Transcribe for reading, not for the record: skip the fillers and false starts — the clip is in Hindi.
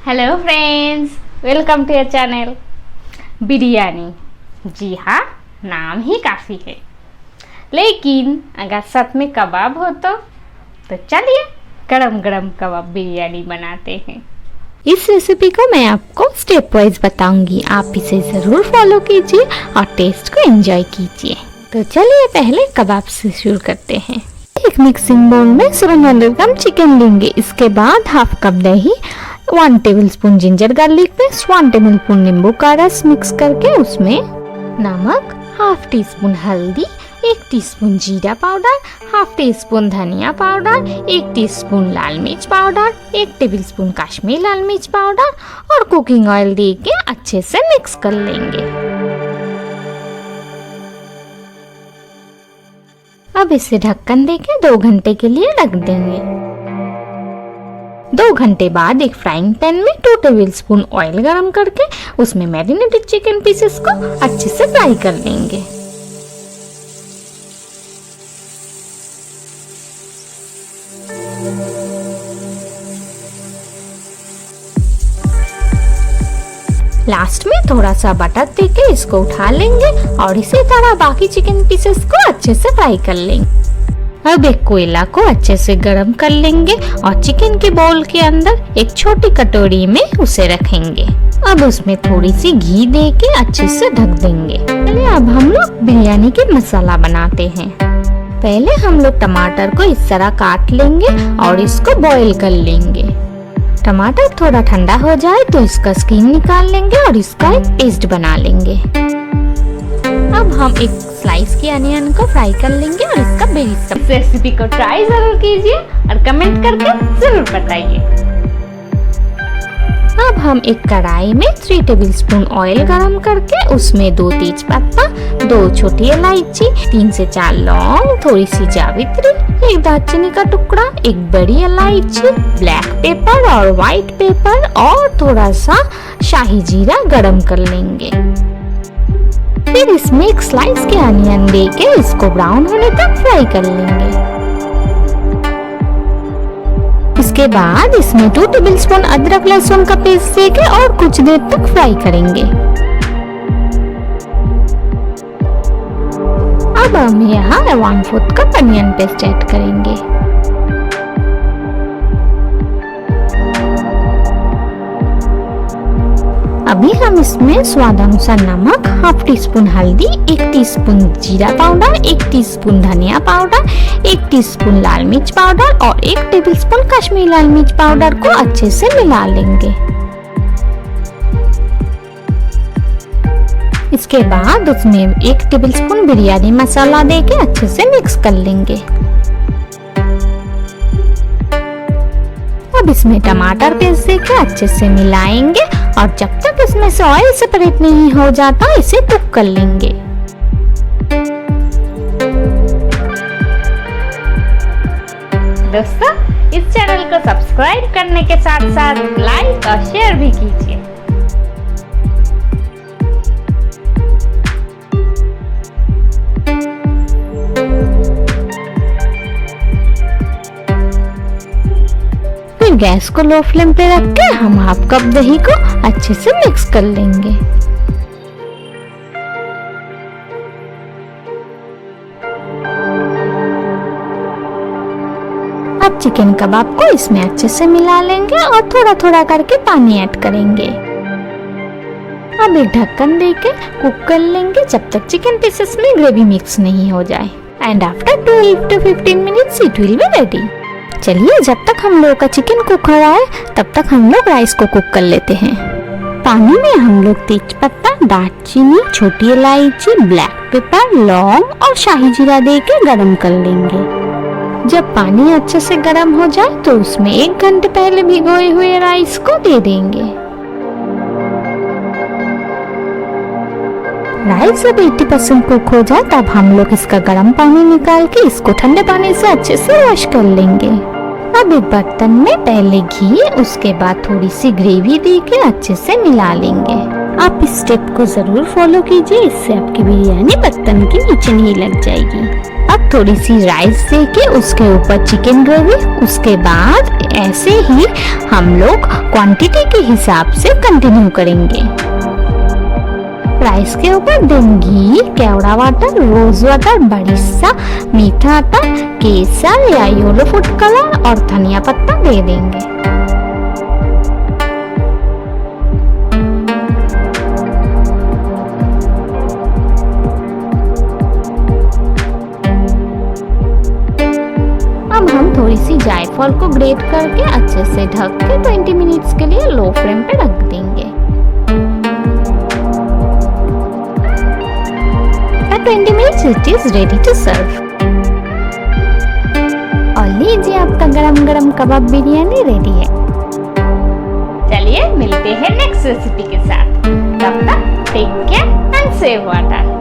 Hello friends, welcome to your channel biryani. जी हाँ, नाम ही काफ़ी है, लेकिन अगर साथ में कबाब हो तो चलिए गरम गरम कबाब बिरयानी बनाते हैं। इस रेसिपी को मैं आपको स्टेप वाइज बताऊंगी, आप इसे ज़रूर फॉलो कीजिए और टेस्ट को एंजॉय कीजिए। तो चलिए पहले कबाब से शुरू करते हैं। एक मिक्सिंग बाउल में 700 ग्राम चिकन लेंगे। इसके बाद हाफ कप दही, 1 tablespoon ginger garlic paste, 1 tablespoon नींबू का रस मिक्स करके उसमें नमक, हाफ टी स्पून हल्दी, 1 टीस्पून जीरा पाउडर, हाफ टी स्पून धनिया पाउडर, 1 टीस्पून लाल मिर्च पाउडर, 1 टेबलस्पून कश्मीरी लाल मिर्च पाउडर और कुकिंग ऑयल देके अच्छे से मिक्स कर लेंगे। अब इसे ढक्कन देके 2 घंटे के लिए रख देंगे। 2 घंटे बाद एक फ्राइंग पैन में 2 टेबलस्पून ऑयल गरम करके उसमें मैरिनेटेड चिकन पीसेस को अच्छे से फ्राई कर लेंगे। लास्ट में थोड़ा सा बटर देके इसको उठा लेंगे और इसी तरह बाकी चिकन पीसेस को अच्छे से फ्राई कर लेंगे। अब एक कोयला को अच्छे से गरम कर लेंगे और चिकन के बाउल के अंदर एक छोटी कटोरी में उसे रखेंगे। अब उसमें थोड़ी सी घी देके अच्छे से ढक देंगे। पहले अब हम लोग बिरयानी के मसाला बनाते हैं। पहले हम लोग टमाटर को इस तरह काट लेंगे और इसको बॉईल कर लेंगे। टमाटर थोड़ा ठंडा हो जाए तो इसका स्किन निकाल लेंगे और इसका एक पेस्ट बना लेंगे। अब हम एक स्लाइस की अनियन को फ्राई कर लेंगे और इसका बेस। इस रेसिपी को ट्राई जरूर कीजिए और कमेंट करके जरूर बताइए। अब हम एक कढ़ाई में 3 टेबलस्पून ऑयल गरम करके उसमें 2 तेज पत्ता, 2 छोटी इलायची, 3 से 4 लौंग, थोड़ी सी जावित्री, 1 दालचीनी का टुकड़ा, 1 बड़ी इलायची, ब्लैक पेपर और व्हाइट पेपर और थोड़ा सा शाही जीरा गरम कर लेंगे। फिर इसमें एक स्लाइस के अनियन देके इसको ब्राउन होने तक फ्राई कर लेंगे। इसके बाद इसमें 2 टेबलस्पून अदरक लहसुन का पेस्ट देके और कुछ देर तक फ्राई करेंगे। अब हम यहाँ 1/4 कप अनियन पेस्ट ऐड करेंगे। अभी हम इसमें स्वाद अनुसार नमक, हाफ टी स्पून हल्दी, 1 टीस्पून जीरा पाउडर, 1 टीस्पून धनिया पाउडर, 1 टीस्पून लाल मिर्च पाउडर और 1 टेबलस्पून कश्मीरी लाल मिर्च पाउडर को अच्छे से मिला लेंगे। इसके बाद उसमें 1 टेबलस्पून बिरयानी मसाला देके अच्छे से मिक्स कर लेंगे। अब इसमें टमाटर पेस्ट देके अच्छे से मिलाएंगे और जब तक इसमें से ऑयल सेपरेट नहीं हो जाता इसे कुक कर लेंगे। दोस्तों, इस चैनल को सब्सक्राइब करने के साथ साथ लाइक और शेयर भी कीजिए। गैस को लो फ्लेम पे रख के हम हाफ कप दही को अच्छे से मिक्स कर लेंगे। अब चिकन कबाब को इसमें अच्छे से मिला लेंगे और थोड़ा थोड़ा करके पानी ऐड करेंगे। अब एक ढक्कन देके कुक कर लेंगे जब तक चिकन पीसेस में ग्रेवी मिक्स नहीं हो जाए। And after 12 to 15 minutes it will be ready. चलिए, जब तक हम लोग का चिकन कुक हो रहा है तब तक हम लोग राइस को कुक कर लेते हैं। पानी में हम लोग तेज पत्ता, दालचीनी, छोटी इलायची, ब्लैक पेपर, लौंग और शाही जीरा देके गरम कर लेंगे। जब पानी अच्छे से गरम हो जाए तो उसमें 1 घंटे पहले भिगोए हुए राइस को दे देंगे। राइस जब 80% कुक हो जाए तब हम लोग इसका गर्म पानी निकाल के इसको ठंडे पानी से अच्छे से वॉश कर लेंगे। अब एक बर्तन में पहले घी, उसके बाद थोड़ी सी ग्रेवी देके अच्छे से मिला लेंगे। आप इस स्टेप को जरूर फॉलो कीजिए, इससे आपकी बिरयानी बर्तन के नीचे नहीं लग जाएगी। अब थोड़ी सी राइस देके उसके ऊपर चिकन ग्रेवी, उसके बाद ऐसे ही हम लोग क्वांटिटी के हिसाब से कंटिन्यू करेंगे। राइस के ऊपर देन घी, केवड़ा वाटर, रोज वाटर, बड़ीसा, मीठा आटा, केसर या येलो फूड कलर और धनिया पत्ता दे देंगे। अब हम थोड़ी सी जायफल को ग्रेट करके अच्छे से ढक के 20 मिनट्स के लिए लो फ्लेम पे रख देंगे। 20 minutes it is ready to serve. और लीजिए आपका गरम गरम कबाब बिरयानी रेडी है। चलिए मिलते हैं नेक्स्ट रेसिपी के साथ। तब तक take care and save water.